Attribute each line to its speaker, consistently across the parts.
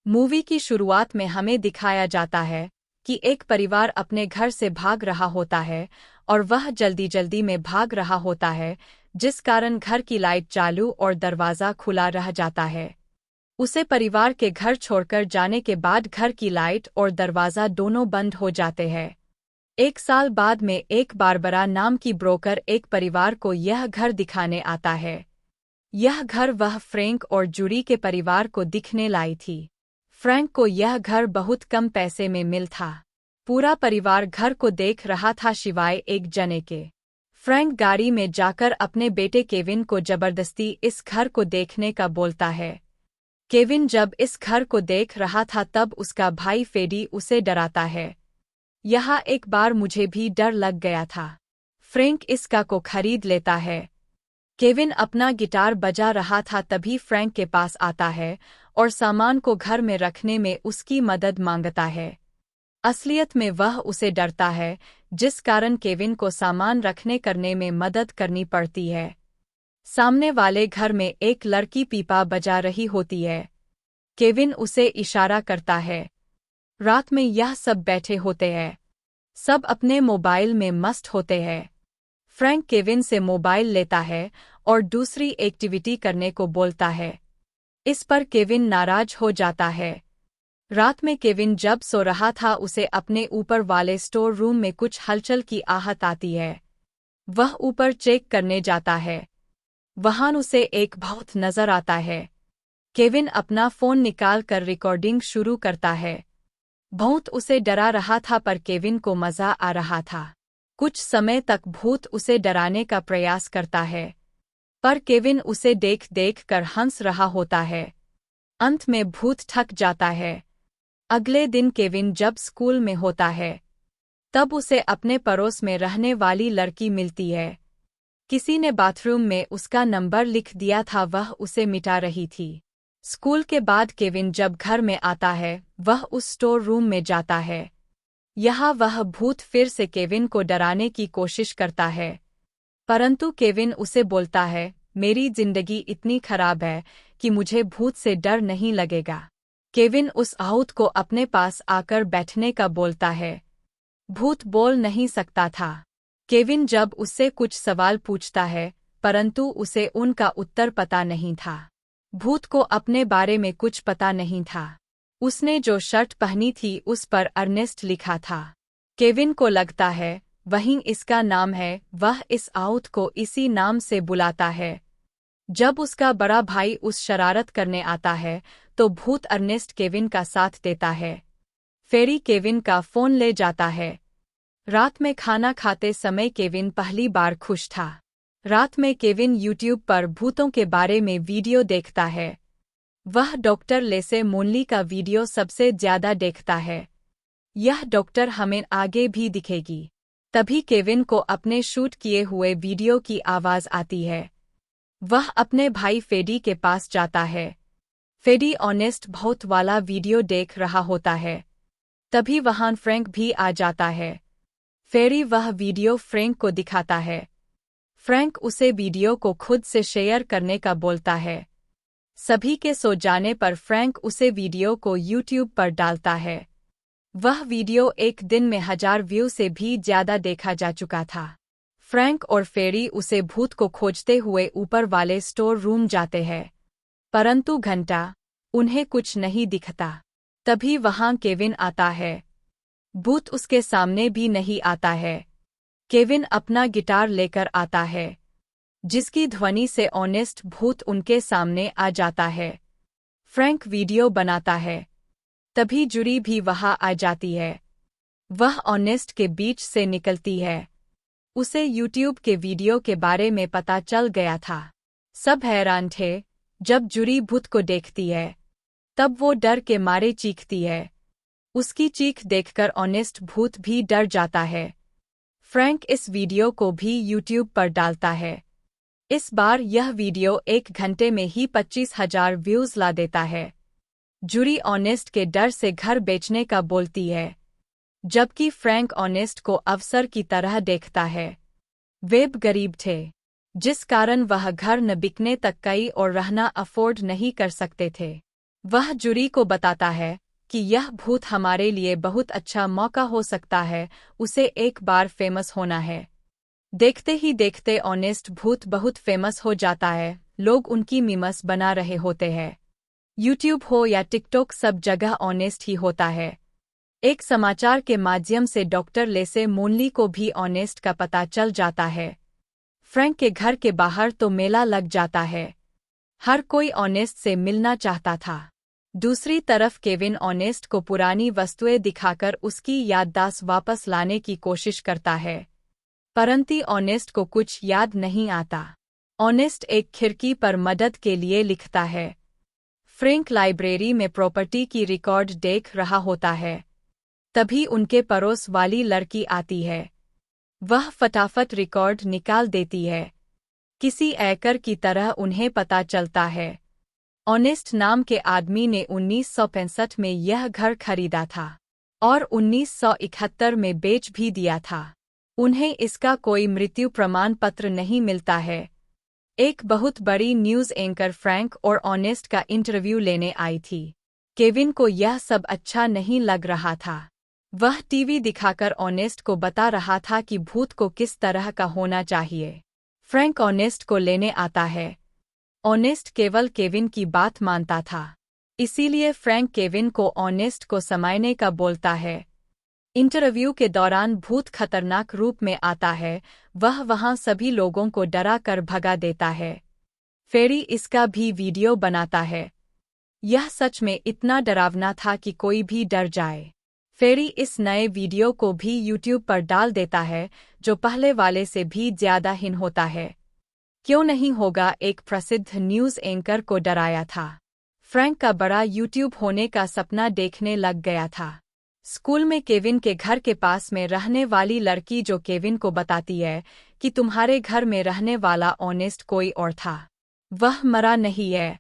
Speaker 1: Movie की शुरुआत में हमें दिखाया जाता है कि एक परिवार अपने घर से भाग रहा होता है और वह जल्दी जल्दी में भाग रहा होता है, जिस कारण घर की लाइट चालू और दरवाज़ा खुला रह जाता है। उसे परिवार के घर छोड़कर जाने के बाद घर की लाइट और दरवाज़ा दोनों बंद हो जाते हैं। एक साल बाद में एक बारबरा नाम की ब्रोकर एक परिवार को यह घर दिखाने आता है। यह घर वह फ्रैंक और जूडी के परिवार को दिखने लाई थी। फ्रैंक को यह घर बहुत कम पैसे में मिल था। पूरा परिवार घर को देख रहा था सिवाय एक जने के। फ्रैंक गाड़ी में जाकर अपने बेटे केविन को जबरदस्ती इस घर को देखने का बोलता है। केविन जब इस घर को देख रहा था तब उसका भाई फेडी उसे डराता है। यहाँ एक बार मुझे भी डर लग गया था। फ्रैंक इसका को खरीद लेता है। केविन अपना गिटार बजा रहा था तभी फ्रैंक के पास आता है और सामान को घर में रखने में उसकी मदद मांगता है। असलियत में वह उसे डरता है, जिस कारण केविन को सामान रखने करने में मदद करनी पड़ती है। सामने वाले घर में एक लड़की पीपा बजा रही होती है। केविन उसे इशारा करता है। रात में यह सब बैठे होते हैं। सब अपने मोबाइल में मस्त होते हैं। फ्रैंक केविन से मोबाइल लेता है और दूसरी एक्टिविटी करने को बोलता है। इस पर केविन नाराज हो जाता है। रात में केविन जब सो रहा था उसे अपने ऊपर वाले स्टोर रूम में कुछ हलचल की आहट आती है। वह ऊपर चेक करने जाता है। वहां उसे एक भूत नजर आता है। केविन अपना फोन निकाल कर रिकॉर्डिंग शुरू करता है। भूत उसे डरा रहा था पर केविन को मजा आ रहा था। कुछ समय तक भूत उसे डराने का प्रयास करता है, पर केविन उसे देख देख कर हंस रहा होता है। अंत में भूत थक जाता है। अगले दिन केविन जब स्कूल में होता है तब उसे अपने पड़ोस में रहने वाली लड़की मिलती है। किसी ने बाथरूम में उसका नंबर लिख दिया था, वह उसे मिटा रही थी। स्कूल के बाद केविन जब घर में आता है वह उस स्टोर रूम में जाता है। यहाँ वह भूत फिर से केविन को डराने की कोशिश करता है, परंतु केविन उसे बोलता है, मेरी जिंदगी इतनी खराब है कि मुझे भूत से डर नहीं लगेगा। केविन उस भूत को अपने पास आकर बैठने का बोलता है। भूत बोल नहीं सकता था। केविन जब उससे कुछ सवाल पूछता है, परंतु उसे उनका उत्तर पता नहीं था। भूत को अपने बारे में कुछ पता नहीं था। उसने जो शर्ट पहनी थी उस पर अर्नेस्ट लिखा था। केविन को लगता है वहीं इसका नाम है। वह इस भूत को इसी नाम से बुलाता है। जब उसका बड़ा भाई उस शरारत करने आता है तो भूत अर्नेस्ट केविन का साथ देता है। फेरी केविन का फोन ले जाता है। रात में खाना खाते समय केविन पहली बार खुश था। रात में केविन यूट्यूब पर भूतों के बारे में वीडियो देखता है। वह डॉक्टर लेसे मोनली का वीडियो सबसे ज्यादा देखता है। यह डॉक्टर हमें आगे भी दिखेगी। तभी केविन को अपने शूट किए हुए वीडियो की आवाज आती है। वह अपने भाई फेडी के पास जाता है। फेडी ऑनेस्ट भूत वाला वीडियो देख रहा होता है। तभी वहां फ्रैंक भी आ जाता है। फेरी वह वीडियो फ्रैंक को दिखाता है। फ्रैंक उसे वीडियो को खुद से शेयर करने का बोलता है। सभी के सो जाने पर फ्रैंक उसे वीडियो को यूट्यूब पर डालता है। वह वीडियो एक दिन में 1000 व्यू से भी ज्यादा देखा जा चुका था। फ्रैंक और फेरी उसे भूत को खोजते हुए ऊपर वाले स्टोर रूम जाते हैं, परंतु घंटा उन्हें कुछ नहीं दिखता। तभी वहां केविन आता है। भूत उसके सामने भी नहीं आता है। केविन अपना गिटार लेकर आता है, जिसकी ध्वनि से ऑनेस्ट भूत उनके सामने आ जाता है। फ्रैंक वीडियो बनाता है। तभी जूडी भी वहां आ जाती है। वह ऑनेस्ट के बीच से निकलती है। उसे यूट्यूब के वीडियो के बारे में पता चल गया था। सब हैरान थे। जब जूडी भूत को देखती है तब वो डर के मारे चीखती है। उसकी चीख देखकर ऑनेस्ट भूत भी डर जाता है। फ्रैंक इस वीडियो को भी यूट्यूब पर डालता है। इस बार यह वीडियो 1 घंटे में ही 25,000 व्यूज ला देता है। जूडी ऑनेस्ट के डर से घर बेचने का बोलती है, जबकि फ्रैंक ऑनेस्ट को अवसर की तरह देखता है। वे गरीब थे, जिस कारण वह घर न बिकने तक कई और रहना अफोर्ड नहीं कर सकते थे। वह जूरी को बताता है कि यह भूत हमारे लिए बहुत अच्छा मौका हो सकता है, उसे एक बार फेमस होना है। देखते ही देखते ऑनेस्ट भूत बहुत फेमस हो जाता है, लोग उनकी मीम्स बना रहे होते हैं। यूट्यूब हो या टिकटॉक, सब जगह ऑनेस्ट ही होता है। एक समाचार के माध्यम से डॉक्टर लेसे मोनली को भी ऑनेस्ट का पता चल जाता है। फ्रैंक के घर के बाहर तो मेला लग जाता है, हर कोई ऑनेस्ट से मिलना चाहता था। दूसरी तरफ केविन ऑनेस्ट को पुरानी वस्तुएं दिखाकर उसकी याददाश्त वापस लाने की कोशिश करता है, परंतु ऑनेस्ट को कुछ याद नहीं आता। ऑनेस्ट एक खिड़की पर मदद के लिए लिखता है। फ्रैंक लाइब्रेरी में प्रॉपर्टी की रिकॉर्ड देख रहा होता है, तभी उनके पड़ोस वाली लड़की आती है। वह फटाफट रिकॉर्ड निकाल देती है। किसी हैकर की तरह उन्हें पता चलता है ऑनेस्ट नाम के आदमी ने 1965 में यह घर खरीदा था और 1971 में बेच भी दिया था। उन्हें इसका कोई मृत्यु प्रमाण पत्र नहीं मिलता है। एक बहुत बड़ी न्यूज़ एंकर फ्रैंक और ऑनेस्ट का इंटरव्यू लेने आई थी। केविन को यह सब अच्छा नहीं लग रहा था। वह टीवी दिखाकर ऑनेस्ट को बता रहा था कि भूत को किस तरह का होना चाहिए। फ्रैंक ऑनेस्ट को लेने आता है। ऑनेस्ट केवल केविन की बात मानता था, इसीलिए फ्रैंक केविन को ऑनेस्ट को समायने का बोलता है। इंटरव्यू के दौरान भूत खतरनाक रूप में आता है, वह वहां सभी लोगों को डरा कर भगा देता है। फेरी इसका भी वीडियो बनाता है। यह सच में इतना डरावना था कि कोई भी डर जाए। फेरी इस नए वीडियो को भी यूट्यूब पर डाल देता है, जो पहले वाले से भी ज्यादा हिन होता है। क्यों नहीं होगा, एक प्रसिद्ध न्यूज़ एंकर को डराया था। फ्रैंक का बड़ा यूट्यूब होने का सपना देखने लग गया था। स्कूल में केविन के घर के पास में रहने वाली लड़की जो केविन को बताती है कि तुम्हारे घर में रहने वाला ऑनेस्ट कोई और था, वह मरा नहीं है।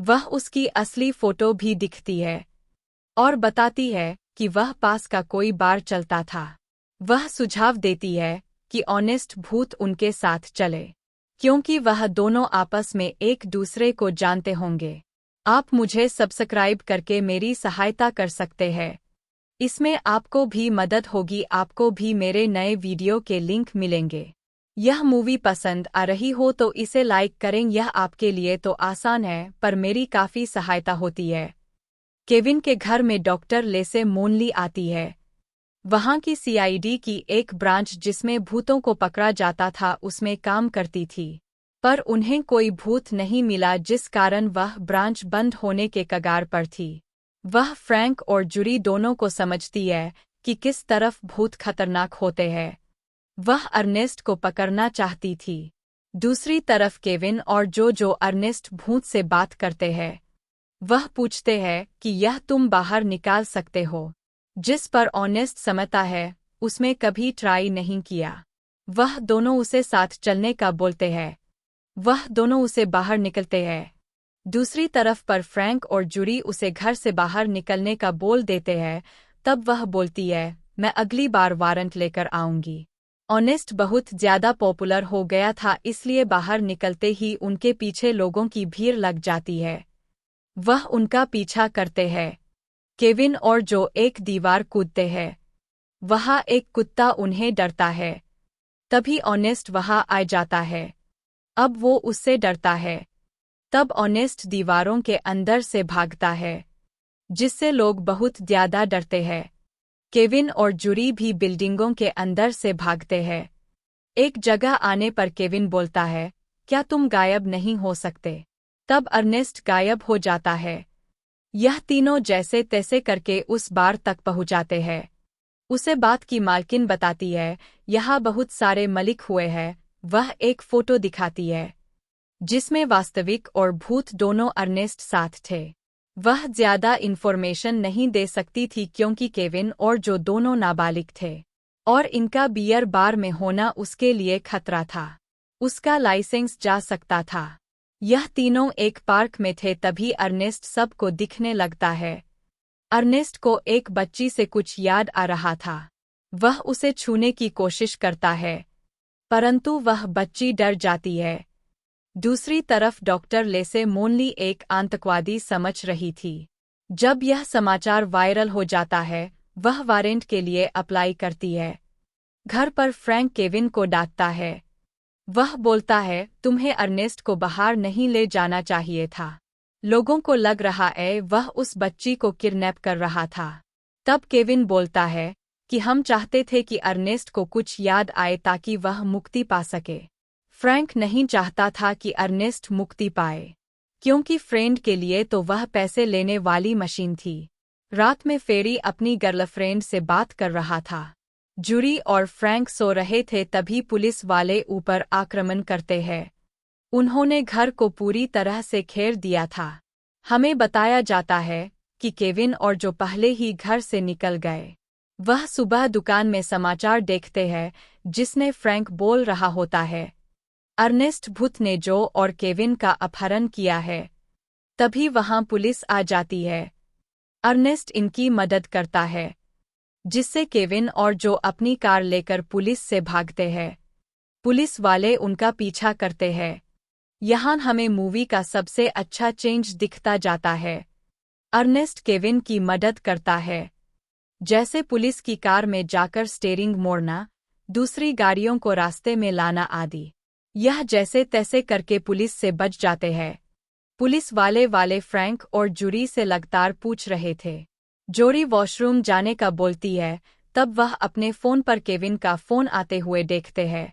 Speaker 1: वह उसकी असली फोटो भी दिखती है और बताती है कि वह पास का कोई बार चलता था। वह सुझाव देती है कि ऑनेस्ट भूत उनके साथ चले, क्योंकि वह दोनों आपस में एक दूसरे को जानते होंगे। आप मुझे सब्सक्राइब करके मेरी सहायता कर सकते हैं, इसमें आपको भी मदद होगी, आपको भी मेरे नए वीडियो के लिंक मिलेंगे। यह मूवी पसंद आ रही हो तो इसे लाइक करें, यह आपके लिए तो आसान है पर मेरी काफ़ी सहायता होती है। केविन के घर में डॉक्टर लेसे मोनली आती है। वहाँ की सीआईडी की एक ब्रांच जिसमें भूतों को पकड़ा जाता था उसमें काम करती थी, पर उन्हें कोई भूत नहीं मिला, जिस कारण वह ब्रांच बंद होने के कगार पर थी। वह फ्रैंक और जूरी दोनों को समझती है कि किस तरफ भूत खतरनाक होते हैं। वह अर्नेस्ट को पकड़ना चाहती थी। दूसरी तरफ केविन और जो अर्नेस्ट भूत से बात करते हैं। वह पूछते हैं कि यह तुम बाहर निकाल सकते हो, जिस पर ऑनेस्ट समझता है उसमें कभी ट्राई नहीं किया। वह दोनों उसे साथ चलने का बोलते हैं। वह दोनों उसे बाहर निकलते हैं। दूसरी तरफ पर फ्रैंक और जूरी उसे घर से बाहर निकलने का बोल देते हैं। तब वह बोलती है, मैं अगली बार वारंट लेकर आऊंगी। ऑनेस्ट बहुत ज्यादा पॉपुलर हो गया था, इसलिए बाहर निकलते ही उनके पीछे लोगों की भीड़ लग जाती है। वह उनका पीछा करते हैं। केविन और जो एक दीवार कूदते हैं। वहाँ एक कुत्ता उन्हें डरता है। तभी ऑनेस्ट वहाँ आ जाता है। अब वो उससे डरता है। तब ऑनेस्ट दीवारों के अंदर से भागता है, जिससे लोग बहुत ज्यादा डरते हैं। केविन और जूरी भी बिल्डिंगों के अंदर से भागते हैं। एक जगह आने पर केविन बोलता है, क्या तुम गायब नहीं हो सकते? तब अर्नेस्ट गायब हो जाता है। यह तीनों जैसे तैसे करके उस बार तक पहुंचाते हैं। उसे बात की मालकिन बताती है, यहाँ बहुत सारे मलिक हुए हैं। वह एक फोटो दिखाती है, जिसमें वास्तविक और भूत दोनों अर्नेस्ट साथ थे। वह ज्यादा इन्फॉर्मेशन नहीं दे सकती थी क्योंकि केविन और जो दोनों नाबालिग थे और इनका बियर बार में होना उसके लिए खतरा था। उसका लाइसेंस जा सकता था। यह तीनों एक पार्क में थे, तभी अर्नेस्ट सबको दिखने लगता है। अर्नेस्ट को एक बच्ची से कुछ याद आ रहा था। वह उसे छूने की कोशिश करता है, परंतु वह बच्ची डर जाती है। दूसरी तरफ डॉक्टर लेसे मोनली एक आतंकवादी समझ रही थी। जब यह समाचार वायरल हो जाता है, वह वारंट के लिए अप्लाई करती है। घर पर फ्रैंक केविन को डांटता है। वह बोलता है, तुम्हें अर्नेस्ट को बाहर नहीं ले जाना चाहिए था। लोगों को लग रहा है वह उस बच्ची को किडनैप कर रहा था। तब केविन बोलता है कि हम चाहते थे कि अर्नेस्ट को कुछ याद आए ताकि वह मुक्ति पा सके। फ्रैंक नहीं चाहता था कि अर्नेस्ट मुक्ति पाए, क्योंकि फ्रेंड के लिए तो वह पैसे लेने वाली मशीन थी। रात में फेरी अपनी गर्लफ्रेंड से बात कर रहा था। जूरी और फ्रैंक सो रहे थे तभी पुलिस वाले ऊपर आक्रमण करते हैं। उन्होंने घर को पूरी तरह से घेर दिया था। हमें बताया जाता है कि केविन और जो पहले ही घर से निकल गए, वह सुबह दुकान में समाचार देखते हैं जिसने फ्रैंक बोल रहा होता है, अर्नेस्ट भूत ने जो और केविन का अपहरण किया है। तभी वहां पुलिस आ जाती है। अर्नेस्ट इनकी मदद करता है, जिससे केविन और जो अपनी कार लेकर पुलिस से भागते हैं। पुलिस वाले उनका पीछा करते हैं। यहाँ हमें मूवी का सबसे अच्छा चेंज दिखता जाता है। अर्नेस्ट केविन की मदद करता है, जैसे पुलिस की कार में जाकर स्टीयरिंग मोड़ना, दूसरी गाड़ियों को रास्ते में लाना आदि। यह जैसे तैसे करके पुलिस से बच जाते हैं। पुलिस वाले फ्रैंक और जूरी से लगातार पूछ रहे थे। जूरी वॉशरूम जाने का बोलती है, तब वह अपने फ़ोन पर केविन का फ़ोन आते हुए देखते हैं।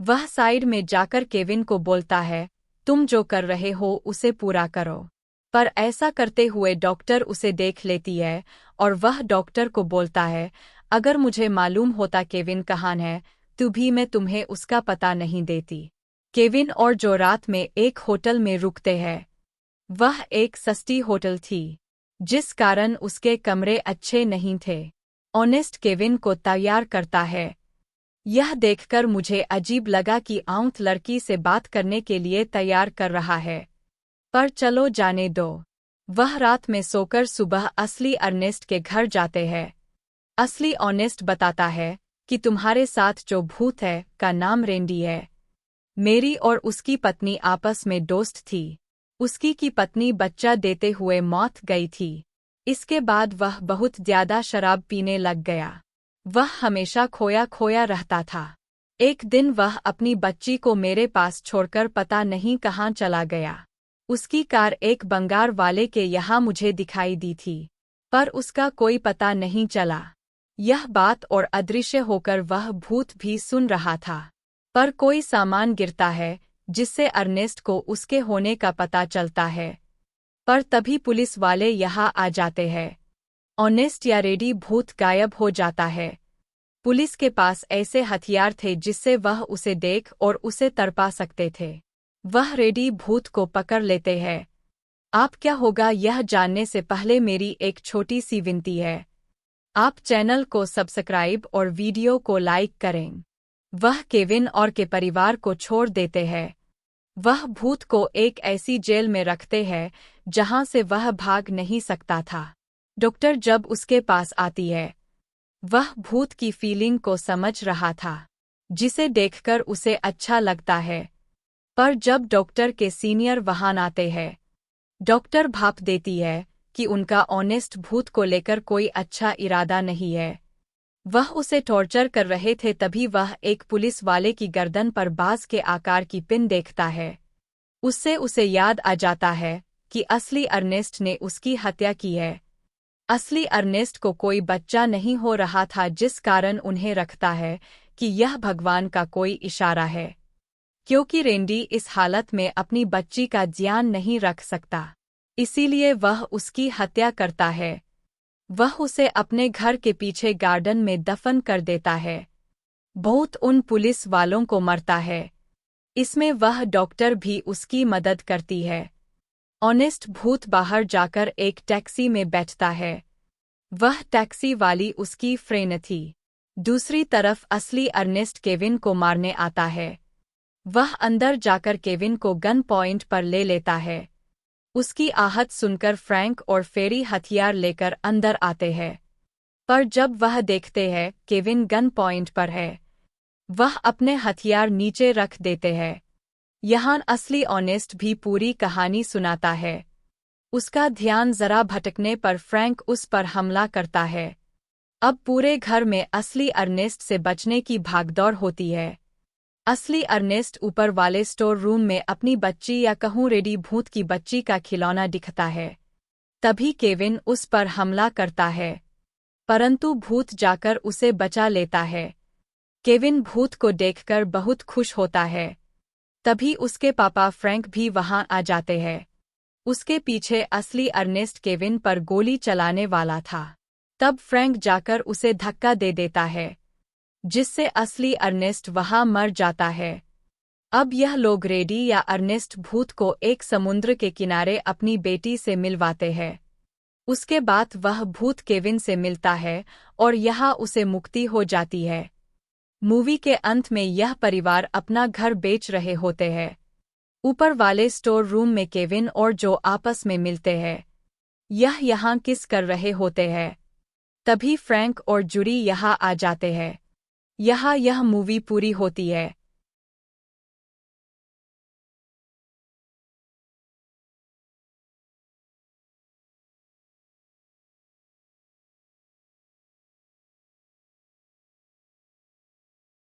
Speaker 1: वह साइड में जाकर केविन को बोलता है, तुम जो कर रहे हो उसे पूरा करो। पर ऐसा करते हुए डॉक्टर उसे देख लेती है और वह डॉक्टर को बोलता है, अगर मुझे मालूम होता केविन कहाँ है तो भी मैं तुम्हें उसका पता नहीं देती। केविन और जो रात में एक होटल में रुकते हैं। वह एक सस्ती होटल थी, जिस कारण उसके कमरे अच्छे नहीं थे। ऑनेस्ट केविन को तैयार करता है। यह देखकर मुझे अजीब लगा कि आउंट लड़की से बात करने के लिए तैयार कर रहा है, पर चलो जाने दो। वह रात में सोकर सुबह असली अर्नेस्ट के घर जाते हैं। असली ऑनेस्ट बताता है कि तुम्हारे साथ जो भूत है का नाम रेंडी है। मेरी और उसकी पत्नी आपस में दोस्त थी। उसकी की पत्नी बच्चा देते हुए मौत गई थी। इसके बाद वह बहुत ज्यादा शराब पीने लग गया। वह हमेशा खोया खोया रहता था। एक दिन वह अपनी बच्ची को मेरे पास छोड़कर पता नहीं कहाँ चला गया। उसकी कार एक बंगार वाले के यहाँ मुझे दिखाई दी थी, पर उसका कोई पता नहीं चला। यह बात और अदृश्य होकर वह भूत भी सुन रहा था। पर कोई सामान गिरता है जिससे अर्नेस्ट को उसके होने का पता चलता है। पर तभी पुलिस वाले यहाँ आ जाते हैं। ऑनेस्ट या रेडी भूत गायब हो जाता है। पुलिस के पास ऐसे हथियार थे जिससे वह उसे देख और उसे तड़पा सकते थे। वह रेडी भूत को पकड़ लेते हैं। आप क्या होगा यह जानने से पहले मेरी एक छोटी सी विनती है। आप चैनल को सब्सक्राइब और वीडियो को लाइक करें। वह केविन और के परिवार को छोड़ देते हैं। वह भूत को एक ऐसी जेल में रखते हैं जहां से वह भाग नहीं सकता था। डॉक्टर जब उसके पास आती है, वह भूत की फीलिंग को समझ रहा था, जिसे देखकर उसे अच्छा लगता है। पर जब डॉक्टर के सीनियर वहां आते हैं, डॉक्टर भाप देती है कि उनका ऑनेस्ट भूत को लेकर कोई अच्छा इरादा नहीं है। वह उसे टॉर्चर कर रहे थे तभी वह एक पुलिस वाले की गर्दन पर बाज के आकार की पिन देखता है। उससे उसे याद आ जाता है कि असली अर्नेस्ट ने उसकी हत्या की है। असली अर्नेस्ट को कोई बच्चा नहीं हो रहा था, जिस कारण उन्हें रखता है कि यह भगवान का कोई इशारा है, क्योंकि रेंडी इस हालत में अपनी बच्ची का ध्यान नहीं रख सकता। इसीलिए वह उसकी हत्या करता है। वह उसे अपने घर के पीछे गार्डन में दफन कर देता है। बहुत उन पुलिस वालों को मरता है। इसमें वह डॉक्टर भी उसकी मदद करती है। ऑनेस्ट भूत बाहर जाकर एक टैक्सी में बैठता है। वह टैक्सी वाली उसकी फ्रेंड थी। दूसरी तरफ असली अर्नेस्ट केविन को मारने आता है। वह अंदर जाकर केविन को गन पॉइंट पर ले लेता है। उसकी आहट सुनकर फ्रैंक और फेरी हथियार लेकर अंदर आते हैं। पर जब वह देखते हैं केविन गन पॉइंट पर है, वह अपने हथियार नीचे रख देते हैं। यहाँ असली ऑनेस्ट भी पूरी कहानी सुनाता है। उसका ध्यान जरा भटकने पर फ्रैंक उस पर हमला करता है। अब पूरे घर में असली अर्नेस्ट से बचने की भागदौड़ होती है। असली अर्नेस्ट ऊपर वाले स्टोर रूम में अपनी बच्ची या कहूँ रेडी भूत की बच्ची का खिलौना दिखता है। तभी केविन उस पर हमला करता है, परंतु भूत जाकर उसे बचा लेता है। केविन भूत को देखकर बहुत खुश होता है। तभी उसके पापा फ्रैंक भी वहां आ जाते हैं। उसके पीछे असली अर्नेस्ट केविन पर गोली चलाने वाला था। तब फ्रैंक जाकर उसे धक्का दे देता है, जिससे असली अर्नेस्ट वहां मर जाता है। अब यह लोग रेडी या अर्नेस्ट भूत को एक समुद्र के किनारे अपनी बेटी से मिलवाते हैं। उसके बाद वह भूत केविन से मिलता है और यहाँ उसे मुक्ति हो जाती है। मूवी के अंत में यह परिवार अपना घर बेच रहे होते हैं। ऊपर वाले स्टोर रूम में केविन और जो आपस में मिलते हैं। यह यहाँ किस कर रहे होते हैं। तभी फ्रैंक और जूडी यहाँ आ जाते हैं। यहाँ यह मूवी पूरी होती है।